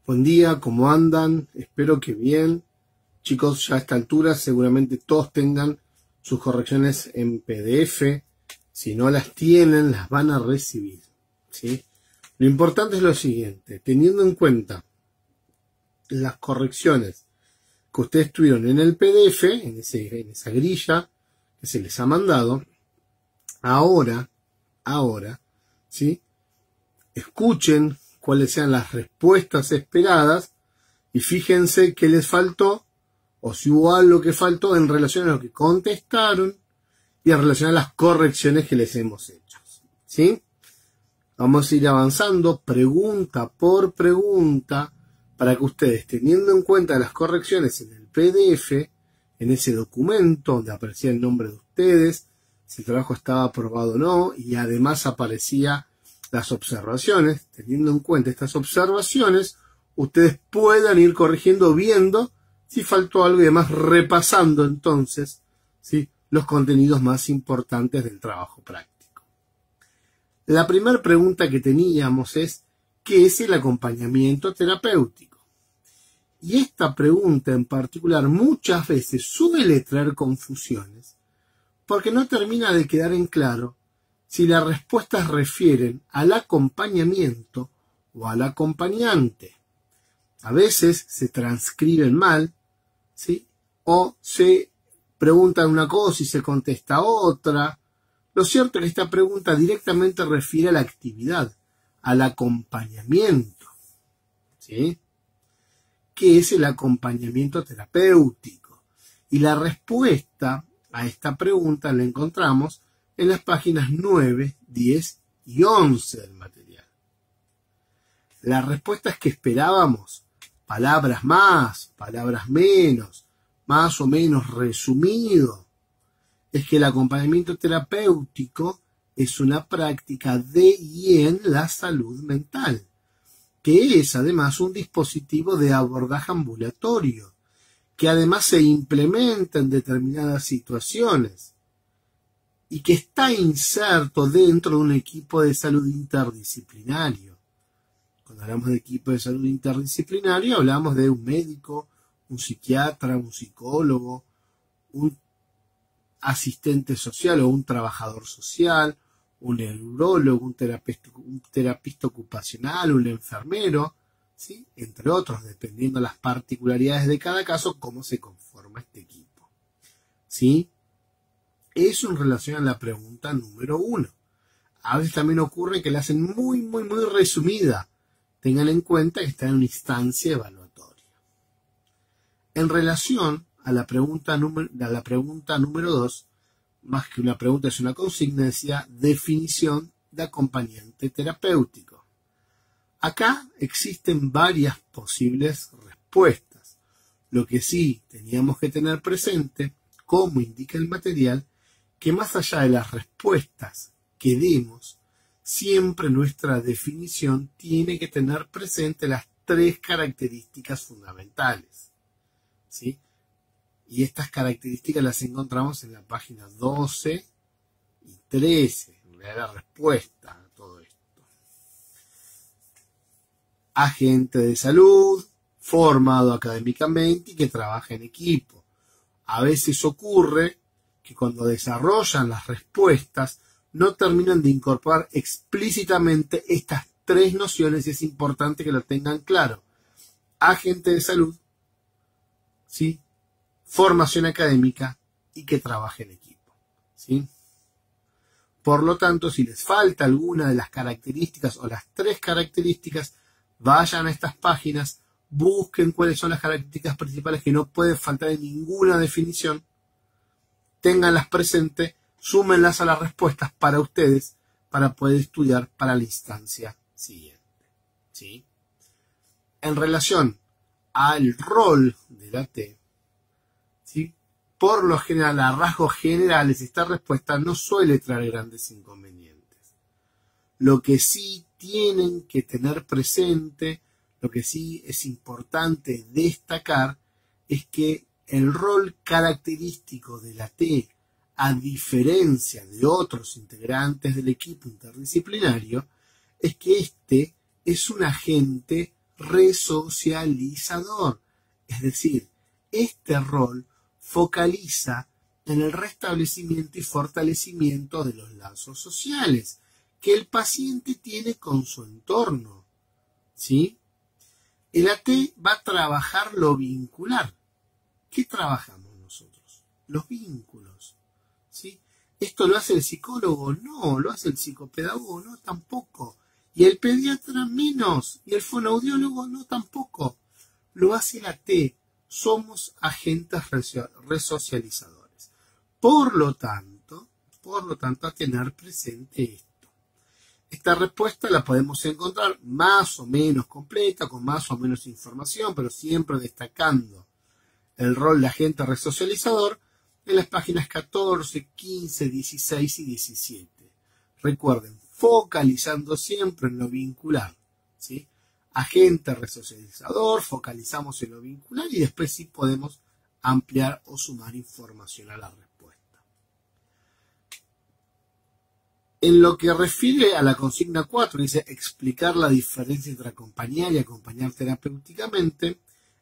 Buen día, ¿cómo andan? Espero que bien. Chicos, ya a esta altura seguramente todos tengan sus correcciones en PDF. Si no las tienen, las van a recibir, ¿sí? Lo importante es lo siguiente, teniendo en cuenta las correcciones que ustedes tuvieron en el PDF, en esa grilla que se les ha mandado, ahora, ¿sí? Escuchen cuáles sean las respuestas esperadas y fíjense qué les faltó o si hubo algo que faltó en relación a lo que contestaron y en relación a las correcciones que les hemos hecho, ¿sí? Vamos a ir avanzando pregunta por pregunta para que ustedes, teniendo en cuenta las correcciones en el PDF, en ese documento donde aparecía el nombre de ustedes, si el trabajo estaba aprobado o no, y además aparecía las observaciones, teniendo en cuenta estas observaciones, ustedes puedan ir corrigiendo, viendo si faltó algo y además repasando entonces, ¿sí?, los contenidos más importantes del trabajo práctico. La primera pregunta que teníamos es, ¿qué es el acompañamiento terapéutico? Y esta pregunta en particular muchas veces suele traer confusiones porque no termina de quedar en claro si las respuestas refieren al acompañamiento o al acompañante. A veces se transcriben mal, ¿sí?, o se preguntan una cosa y se contesta otra. Lo cierto es que esta pregunta directamente refiere a la actividad, al acompañamiento, ¿sí? ¿Qué es el acompañamiento terapéutico? Y la respuesta a esta pregunta la encontramos en las páginas 9, 10 y 11 del material. Las respuestas que esperábamos, palabras más, palabras menos, más o menos resumido, es que el acompañamiento terapéutico es una práctica de y en la salud mental, que es además un dispositivo de abordaje ambulatorio, que además se implementa en determinadas situaciones y que está inserto dentro de un equipo de salud interdisciplinario. Cuando hablamos de equipo de salud interdisciplinario, hablamos de un médico, un psiquiatra, un psicólogo, un asistente social o un trabajador social, un neurólogo, un terapista ocupacional, un enfermero, ¿sí?, entre otros, dependiendo de las particularidades de cada caso, cómo se conforma este equipo, ¿sí? Eso en relación a la pregunta número 1. A veces también ocurre que la hacen muy resumida. Tengan en cuenta que está en una instancia evaluatoria. En relación a la pregunta número 2, más que una pregunta es una consigna, decía definición de acompañante terapéutico. Acá existen varias posibles respuestas. Lo que sí teníamos que tener presente, como indica el material, que más allá de las respuestas que demos, siempre nuestra definición tiene que tener presente las 3 características fundamentales, ¿sí? Y estas características las encontramos en la página 12 y 13, en la respuesta a todo esto. Agente de salud, formado académicamente y que trabaja en equipo. A veces ocurre que cuando desarrollan las respuestas no terminan de incorporar explícitamente estas 3 nociones y es importante que lo tengan claro. Agente de salud, ¿sí?, formación académica y que trabaje en equipo, ¿sí? Por lo tanto, si les falta alguna de las características o las 3 características, vayan a estas páginas, busquen cuáles son las características principales que no pueden faltar en ninguna definición, ténganlas presentes, súmenlas a las respuestas para ustedes, para poder estudiar para la instancia siguiente, ¿sí? En relación al rol de la T, ¿sí?, por lo general, a rasgos generales, esta respuesta no suele traer grandes inconvenientes. Lo que sí tienen que tener presente, lo que sí es importante destacar, es que el rol característico de la T, a diferencia de otros integrantes del equipo interdisciplinario, es que este es un agente resocializador. Es decir, este rol focaliza en el restablecimiento y fortalecimiento de los lazos sociales que el paciente tiene con su entorno, ¿sí? El AT va a trabajar lo vincular. ¿Qué trabajamos nosotros? Los vínculos, ¿sí? ¿Esto lo hace el psicólogo? No. ¿Lo hace el psicopedagogo? No, tampoco. Y el pediatra menos. Y el fonoaudiólogo no, tampoco. Lo hace el AT. Somos agentes resocializadores. Por lo tanto, a tener presente esto. Esta respuesta la podemos encontrar más o menos completa, con más o menos información, pero siempre destacando el rol de agente resocializador en las páginas 14, 15, 16 y 17. Recuerden, focalizando siempre en lo vincular, ¿sí? Agente resocializador, focalizamos en lo vincular y después sí podemos ampliar o sumar información a la respuesta. En lo que refiere a la consigna 4, dice explicar la diferencia entre acompañar y acompañar terapéuticamente,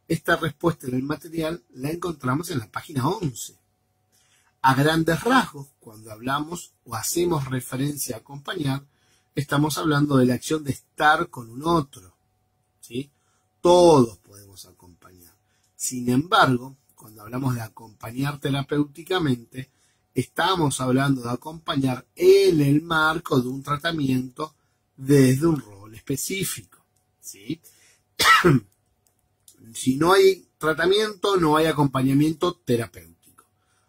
esta respuesta en el material la encontramos en la página 11. A grandes rasgos, cuando hablamos o hacemos referencia a acompañar, estamos hablando de la acción de estar con un otro, ¿sí? Todos podemos acompañar. Sin embargo, cuando hablamos de acompañar terapéuticamente, estamos hablando de acompañar en el marco de un tratamiento desde un rol específico, ¿sí? Si no hay tratamiento, no hay acompañamiento terapéutico.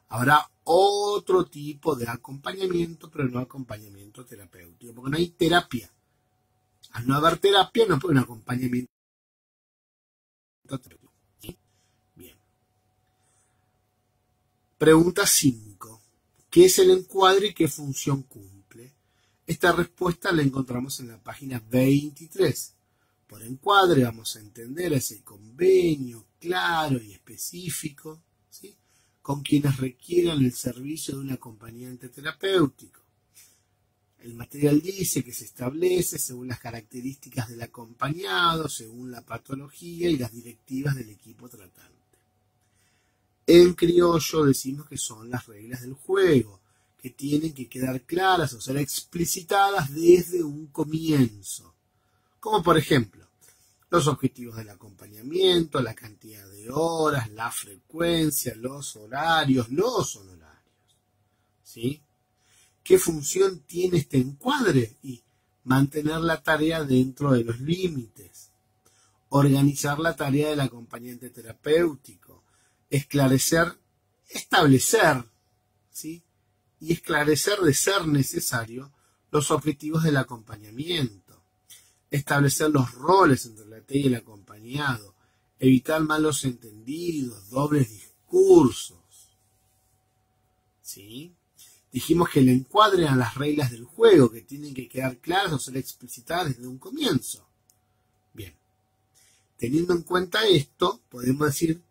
Habrá otro tipo de acompañamiento, pero no acompañamiento terapéutico, porque no hay terapia. Al no haber terapia, no puede un acompañamiento terapéutico, ¿sí? Bien. Pregunta 5. ¿Qué es el encuadre y qué función cumple? Esta respuesta la encontramos en la página 23. Por encuadre vamos a entender ese convenio claro y específico, ¿sí?, con quienes requieran el servicio de un acompañante terapéutico. El material dice que se establece según las características del acompañado, según la patología y las directivas del equipo tratante. En criollo decimos que son las reglas del juego, que tienen que quedar claras o ser explicitadas desde un comienzo. Como por ejemplo, los objetivos del acompañamiento, la cantidad de horas, la frecuencia, los horarios, los honorarios, ¿sí? ¿Qué función tiene este encuadre? Y mantener la tarea dentro de los límites, organizar la tarea del acompañante terapéutico, esclarecer, establecer, ¿sí?, y esclarecer de ser necesario los objetivos del acompañamiento, establecer los roles entre la T y el acompañado, evitar malos entendidos, dobles discursos, ¿sí? Dijimos que el encuadre a las reglas del juego, que tienen que quedar claras o ser explicitadas desde un comienzo. Bien, teniendo en cuenta esto, podemos decir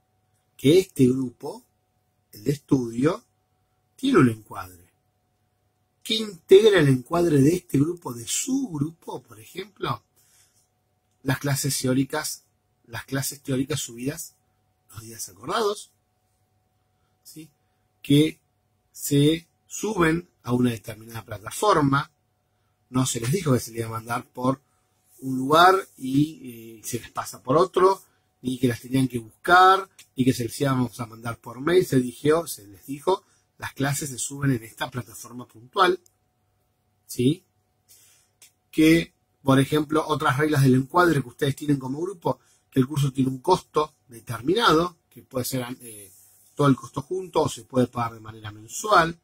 que este grupo, el de estudio, tiene un encuadre. ¿Qué integra el encuadre de este grupo, de su grupo, por ejemplo? Las clases teóricas subidas los días acordados, ¿sí?, que se suben a una determinada plataforma. No se les dijo que se les iba a mandar por un lugar y se les pasa por otro, ni que las tenían que buscar, ni que se les íbamos a mandar por mail. Se les dijo, las clases se suben en esta plataforma puntual, ¿sí? Que, por ejemplo, otras reglas del encuadre que ustedes tienen como grupo, que el curso tiene un costo determinado, que puede ser todo el costo junto o se puede pagar de manera mensual,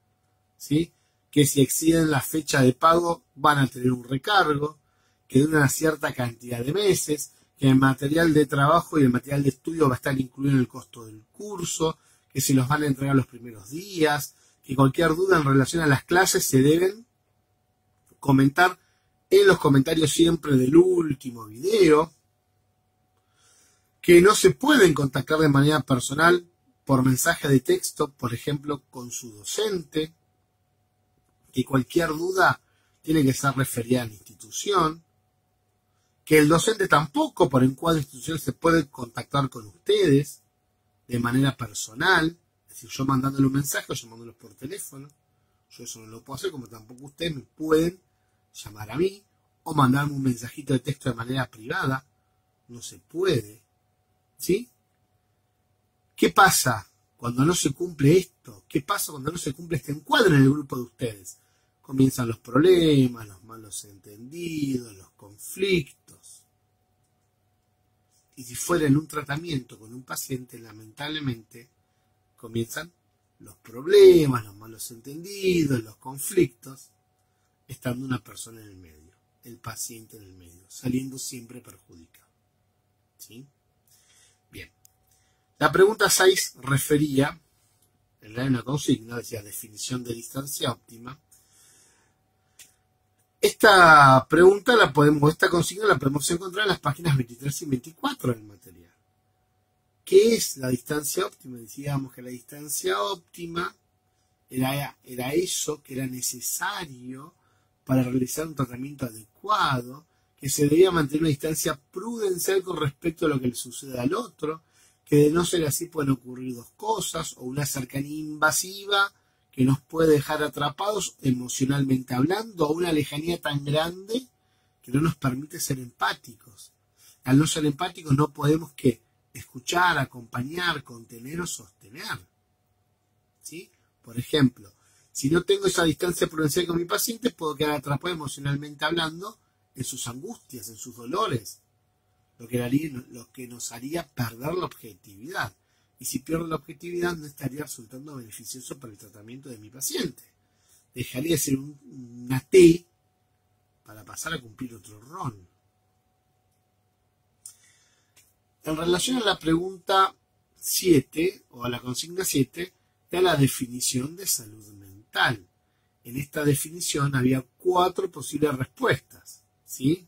¿sí? Que si exceden la fecha de pago van a tener un recargo, que de una cierta cantidad de meses, que el material de trabajo y el material de estudio va a estar incluido en el costo del curso, que se los van a entregar los primeros días, que cualquier duda en relación a las clases se deben comentar en los comentarios siempre del último video, que no se pueden contactar de manera personal por mensaje de texto, por ejemplo, con su docente, que cualquier duda tiene que ser referida a la institución, que el docente tampoco por encuadre institucional se puede contactar con ustedes de manera personal, es decir, yo mandándole un mensaje o llamándolo por teléfono. Yo eso no lo puedo hacer, como tampoco ustedes me pueden llamar a mí o mandarme un mensajito de texto de manera privada. No se puede. ¿Sí? ¿Qué pasa cuando no se cumple esto? ¿Qué pasa cuando no se cumple este encuadre en el grupo de ustedes? Comienzan los problemas, los malos entendidos, los conflictos. Y si fuera en un tratamiento con un paciente, lamentablemente comienzan los problemas, los malos entendidos, los conflictos, estando una persona en el medio, el paciente en el medio, saliendo siempre perjudicado. ¿Sí? Bien. La pregunta 6 refería, en realidad una consigna, decía definición de distancia óptima. Esta pregunta esta consigna la podemos encontrar en las páginas 23 y 24 del material. ¿Qué es la distancia óptima? Decíamos que la distancia óptima era eso que era necesario para realizar un tratamiento adecuado, que se debía mantener una distancia prudencial con respecto a lo que le sucede al otro, que de no ser así pueden ocurrir dos cosas, o una cercanía invasiva que nos puede dejar atrapados emocionalmente hablando, o una lejanía tan grande que no nos permite ser empáticos. Al no ser empáticos no podemos escuchar, acompañar, contener o sostener. ¿Sí? Por ejemplo, si no tengo esa distancia prudencial con mi paciente, puedo quedar atrapado emocionalmente hablando en sus angustias, en sus dolores, lo que nos haría perder la objetividad. Y si pierdo la objetividad, no estaría resultando beneficioso para el tratamiento de mi paciente. Dejaría de ser una T para pasar a cumplir otro rol. En relación a la pregunta 7, o a la consigna 7, de la definición de salud mental. En esta definición había 4 posibles respuestas, ¿sí?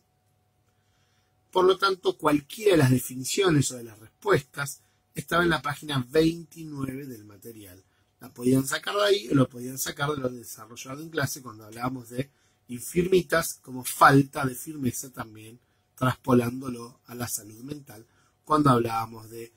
Por lo tanto, cualquiera de las definiciones o de las respuestas estaba en la página 29 del material. La podían sacar de ahí o lo podían sacar de lo desarrollado en clase cuando hablábamos de infirmitas como falta de firmeza, también traspolándolo a la salud mental, cuando hablábamos de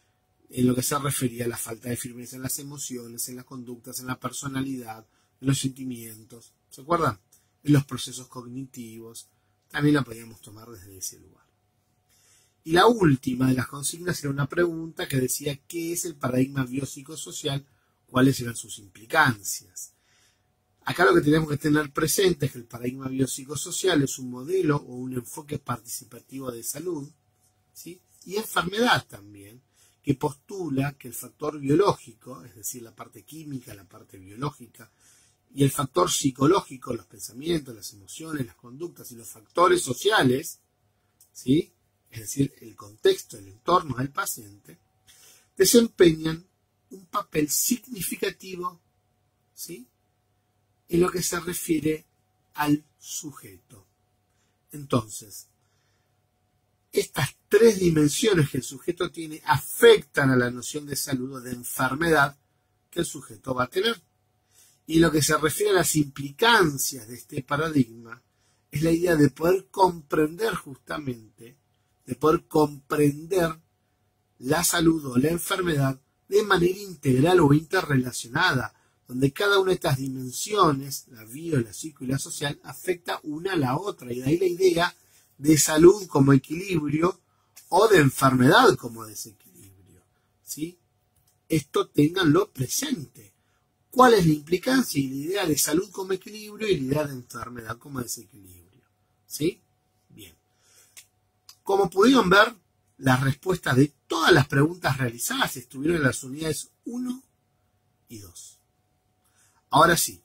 en lo que se refería a la falta de firmeza en las emociones, en las conductas, en la personalidad, en los sentimientos. ¿Se acuerdan? En los procesos cognitivos. También la podíamos tomar desde ese lugar. Y la última de las consignas era una pregunta que decía ¿qué es el paradigma biopsicosocial? ¿Cuáles eran sus implicancias? Acá lo que tenemos que tener presente es que el paradigma biopsicosocial es un modelo o un enfoque participativo de salud, ¿sí? Y enfermedad también, que postula que el factor biológico, es decir, la parte química, la parte biológica, y el factor psicológico, los pensamientos, las emociones, las conductas y los factores sociales, ¿sí? Es decir, el contexto, el entorno del paciente, desempeñan un papel significativo, ¿sí? En lo que se refiere al sujeto. Entonces, estas 3 dimensiones que el sujeto tiene afectan a la noción de salud o de enfermedad que el sujeto va a tener. Y lo que se refiere a las implicancias de este paradigma es la idea de poder comprender justamente, de poder comprender la salud o la enfermedad de manera integral o interrelacionada, donde cada una de estas dimensiones, la bio, la psico y la social, afecta una a la otra. Y de ahí la idea de salud como equilibrio o de enfermedad como desequilibrio. ¿Sí? Esto ténganlo presente. ¿Cuál es la implicancia y la idea de salud como equilibrio y la idea de enfermedad como desequilibrio? ¿Sí? Bien. Como pudieron ver, las respuestas de todas las preguntas realizadas estuvieron en las unidades 1 y 2. Ahora sí,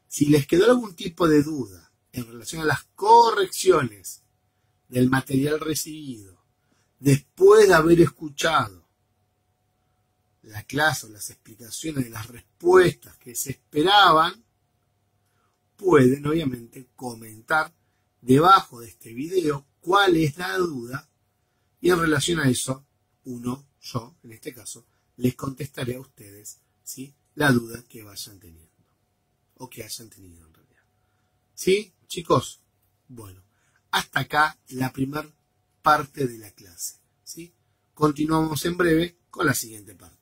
si les quedó algún tipo de duda en relación a las correcciones del material recibido, después de haber escuchado la clase o las explicaciones de las respuestas que se esperaban, pueden obviamente comentar debajo de este video cuál es la duda y en relación a eso, yo en este caso, les contestaré a ustedes, ¿sí?, la duda que vayan teniendo o que hayan tenido en realidad. ¿Sí, chicos? Bueno, hasta acá la primera parte de la clase, ¿sí? Continuamos en breve con la siguiente parte.